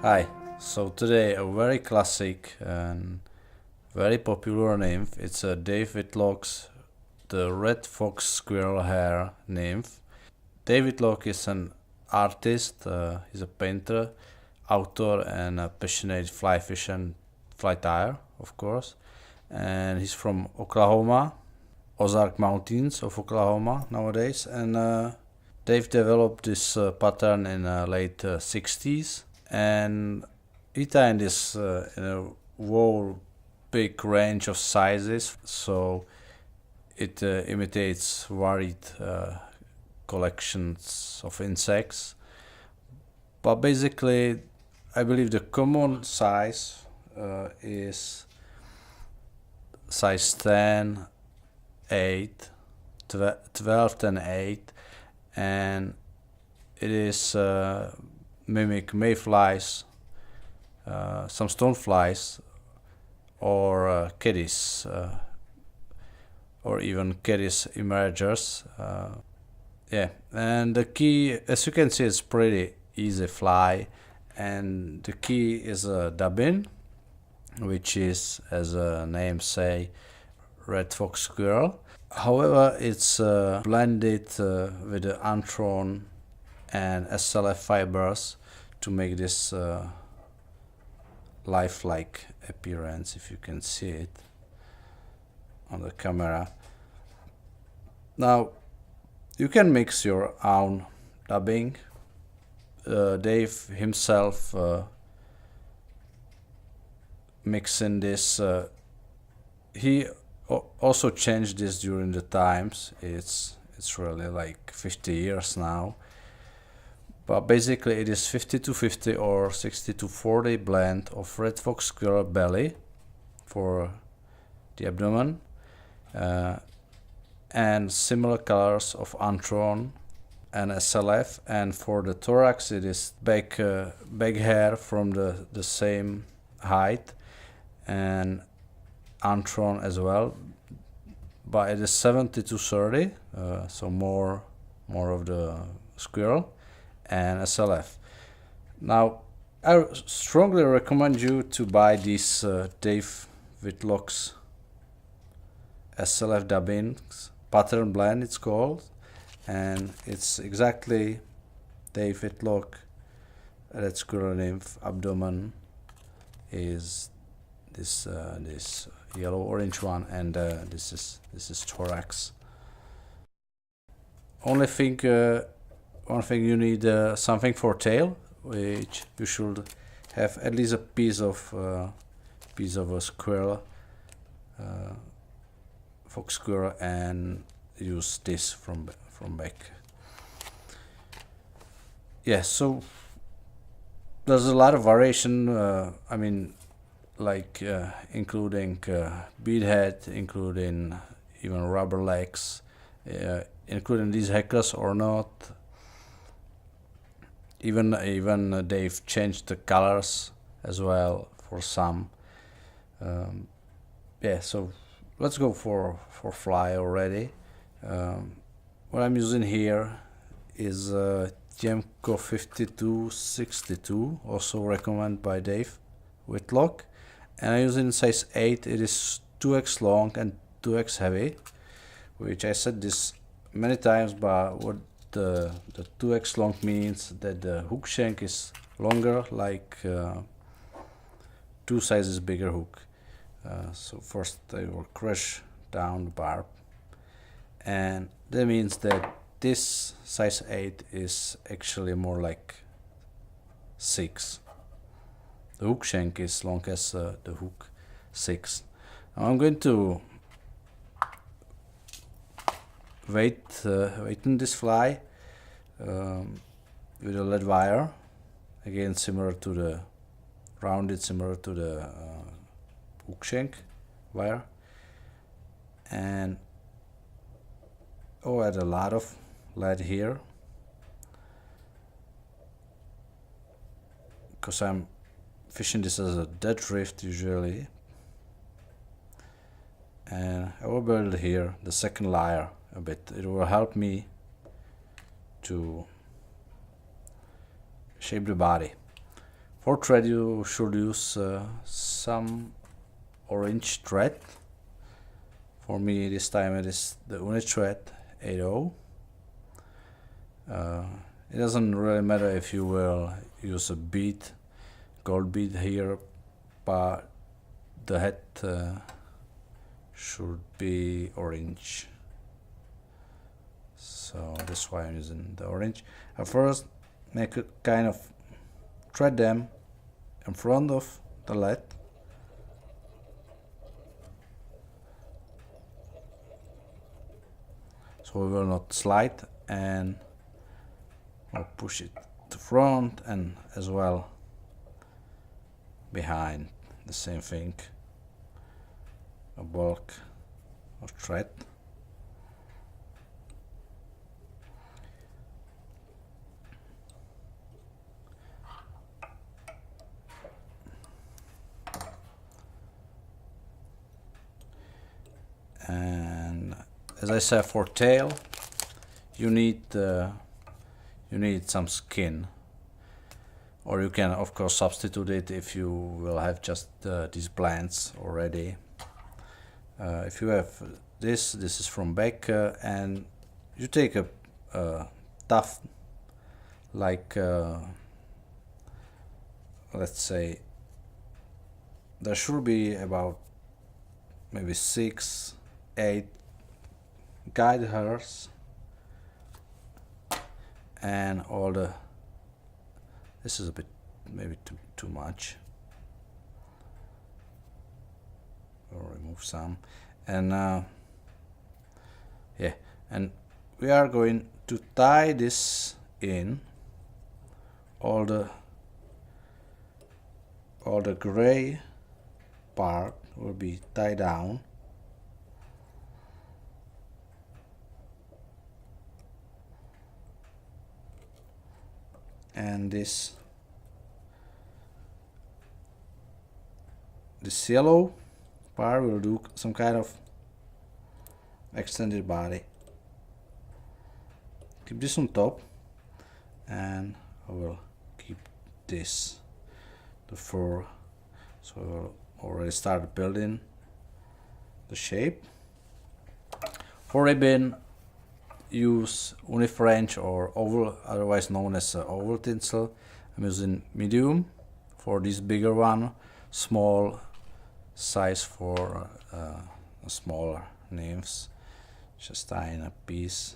Hi, so today a very classic and very popular nymph. It's a Dave Whitlock's the red fox squirrel hare nymph. Dave Whitlock is an artist, he's a painter, author and a passionate fly fisher and fly tyer, of course. And he's from Oklahoma, Ozark Mountains of Oklahoma nowadays. And Dave developed this pattern in late 60s. And he tied this in a whole big range of sizes, so it imitates varied collections of insects. But basically, I believe the common size is size 10, 8, 12, 10, 8, and it is mimic mayflies, some stoneflies, or caddies, or even caddies emergers. Yeah, and the key, as you can see, it's pretty easy fly, and the key is a dubbin, which is, as the name say, red fox squirrel. However, it's blended with the Antron and SLF fibers to make this lifelike appearance, if you can see it on the camera. Now you can mix your own dubbing. Dave himself mixing this, he also changed this during the times. It's really like 50 years now. But basically it is 50-50 or 60-40 blend of red fox squirrel belly for the abdomen, and similar colors of Antron and SLF, and for the thorax it is back hair from the same height and Antron as well, but it is 70-30, so more of the squirrel, and SLF. Now I strongly recommend you to buy these Dave Whitlock's SLF dubbings pattern blend, it's called, and it's exactly Dave Whitlock red squirrel nymph abdomen is this yellow orange one, and this is thorax. One thing you need something for tail, which you should have at least a piece of a squirrel, fox squirrel, and use this from back. Yeah, so there's a lot of variation. I mean, like including bead head, including even rubber legs, including these hackles or not. Even they've changed the colors as well for some. Yeah, so let's go for fly already. What I'm using here is Tiemco 5262, also recommended by Dave Whitlock, and I'm using size 8. It is 2x long and 2x heavy, which I said this many times, but what the 2x long means that the hook shank is longer, like 2 sizes bigger hook. So first I will crush down the barb, and that means that this size 8 is actually more like 6. The hook shank is long as the hook 6. Now I'm going to weighten this fly with a lead wire, again similar to the rounded, similar to the hook shank wire, and add a lot of lead here because I'm fishing this as a dead drift usually, and I will build here the second layer a bit. It will help me to shape the body. For thread you should use some orange thread. For me this time it is the UNI-Thread 80. It doesn't really matter if you will use a bead, gold bead here, but the head should be orange. So that's why I'm using the orange. At first make a kind of thread them in front of the lead. So we will not slide, and I'll push it to front and as well behind. The same thing, a bulk of thread. And as I said, for tail you need some skin, or you can of course substitute it if you will have just these blends already. If you have this is from back, and you take a tuft, like let's say there should be about maybe 6-8 guide hares, and all the, this is a bit maybe too much. I'll remove some, and yeah, and we are going to tie this in. All the gray part will be tied down, and this yellow part will do some kind of extended body. Keep this on top, and I will keep this, the fur. So we'll already start building the shape. For ribbon, use UNI-French or oval, otherwise known as oval tinsel. I'm using medium for this bigger one, small size for smaller nymphs. Just tie in a piece.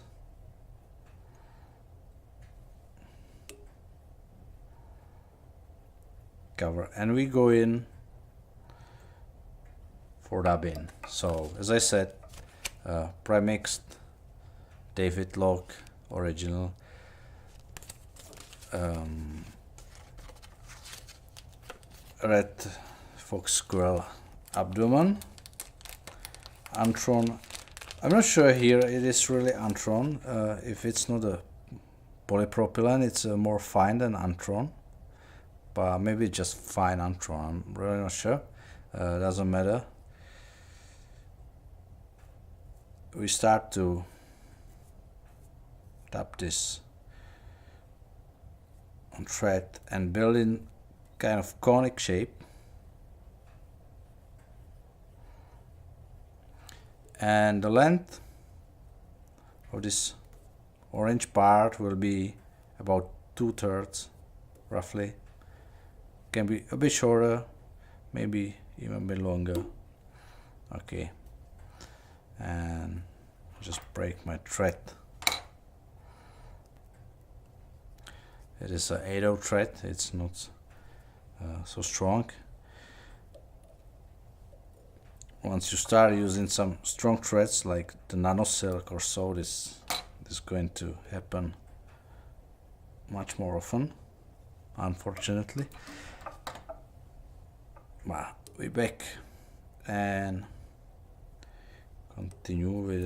Cover, and we go in for dubbing. So as I said, premixed Whitlock original, red fox squirrel abdomen, Antron. I'm not sure here it is really Antron. If it's not a polypropylene, it's more fine than Antron, but maybe just fine Antron. I'm really not sure. Doesn't matter. We start to tap this on thread and build in kind of conic shape, and the length of this orange part will be about 2/3 roughly. Can be a bit shorter, maybe even a bit longer. Okay, and just break my thread. It is an 80 thread, it's not so strong. Once you start using some strong threads like the nano silk or so, this is going to happen much more often, unfortunately. But we're back and continue with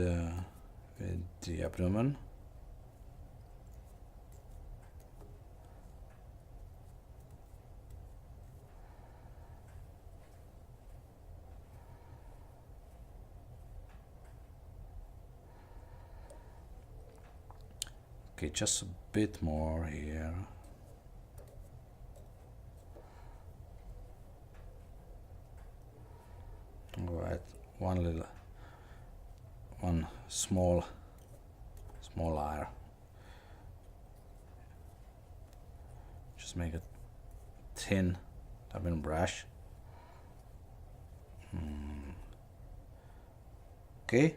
the abdomen. Okay, just a bit more here. one small hare. Just make a thin dubbing brush. Okay,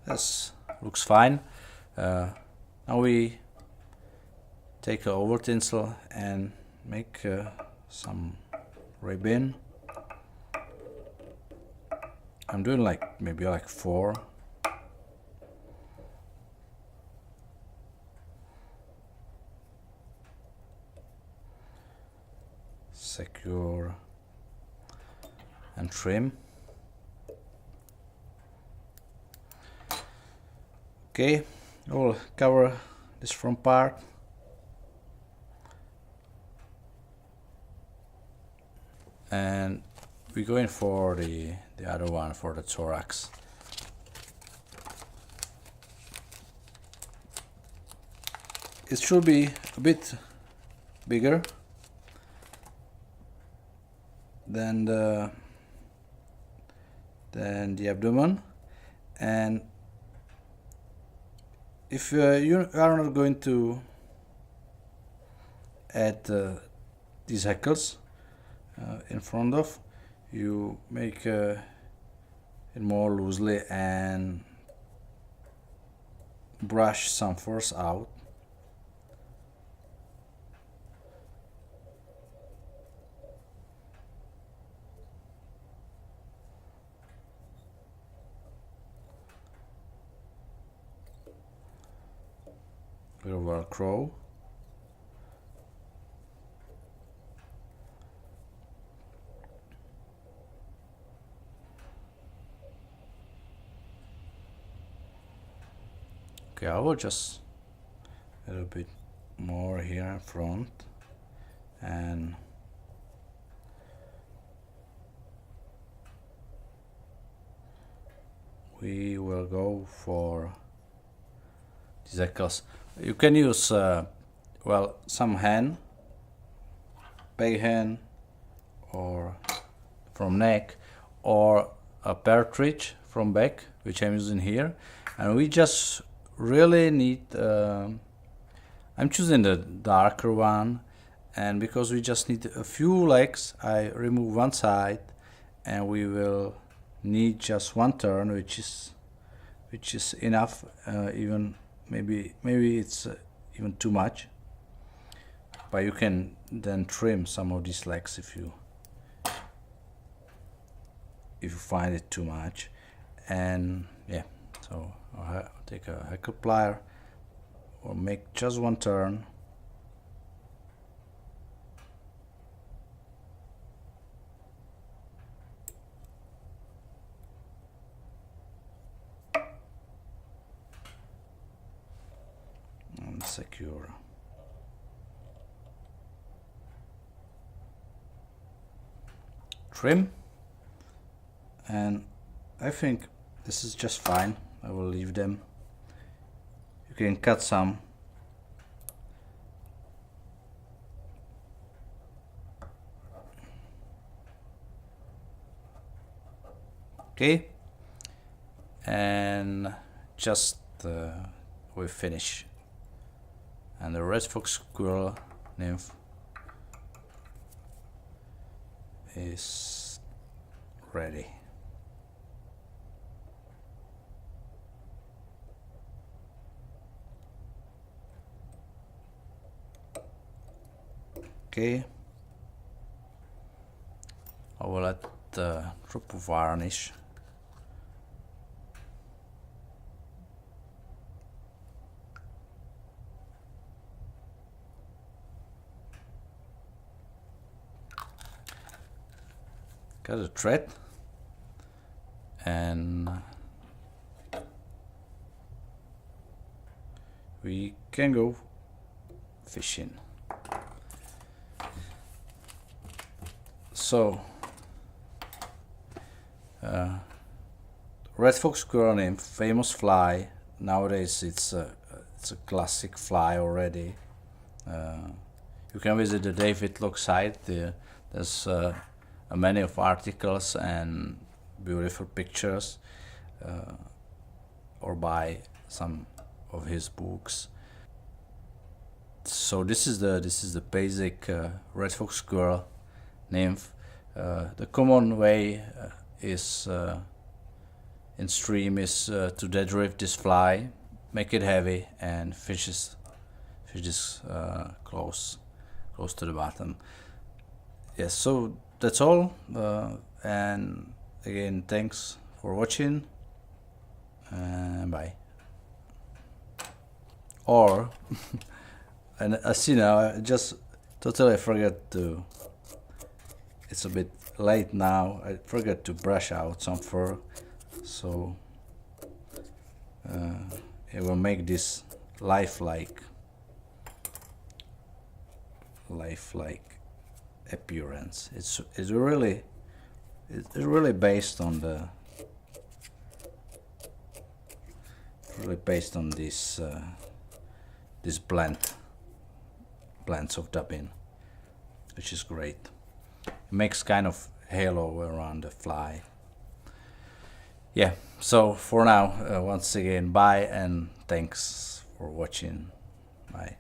that looks fine. Now we take a over tinsel and make some ribbon. I'm doing maybe 4. Secure and trim. Okay, I will cover this front part. And we're going for the other one, for the thorax. It should be a bit bigger than the abdomen, and if you are not going to add these hackles in front of, you make it more loosely and brush some force out. Velcro. Okay, I will just a little bit more here in front, and we will go for these hackles. You can use well, some hand, bag hand, or from neck, or a Partridge from back, which I'm using here. And we just really need, I'm choosing the darker one, and because we just need a few legs, I remove one side, and we will need just one turn, which is enough. Even maybe it's even too much, but you can then trim some of these legs if you find it too much. And yeah, so I'll take a hackle plier or make just one turn. And secure. Trim. And I think this is just fine. I will leave them. You can cut some. Okay. And just we finish. And the red fox squirrel nymph is ready. Okay, I will add a drop of varnish. Got a thread, and we can go fishing. So, red fox squirrel nymph, famous fly. Nowadays, it's a classic fly already. You can visit the Whitlock site. There's many of articles and beautiful pictures, or buy some of his books. So this is the basic red fox squirrel nymph. The common way is in stream is to deadrift this fly, make it heavy, and fish this close to the bottom. Yes, so that's all, and again, thanks for watching, and bye. Or and as you know, I just totally forgot to, it's a bit late now, I forgot to brush out some fur, so it will make this lifelike appearance. It's really based on the this blends of dubbing, which is great. It makes kind of halo around the fly. Yeah, so for now, once again, bye and thanks for watching. Bye.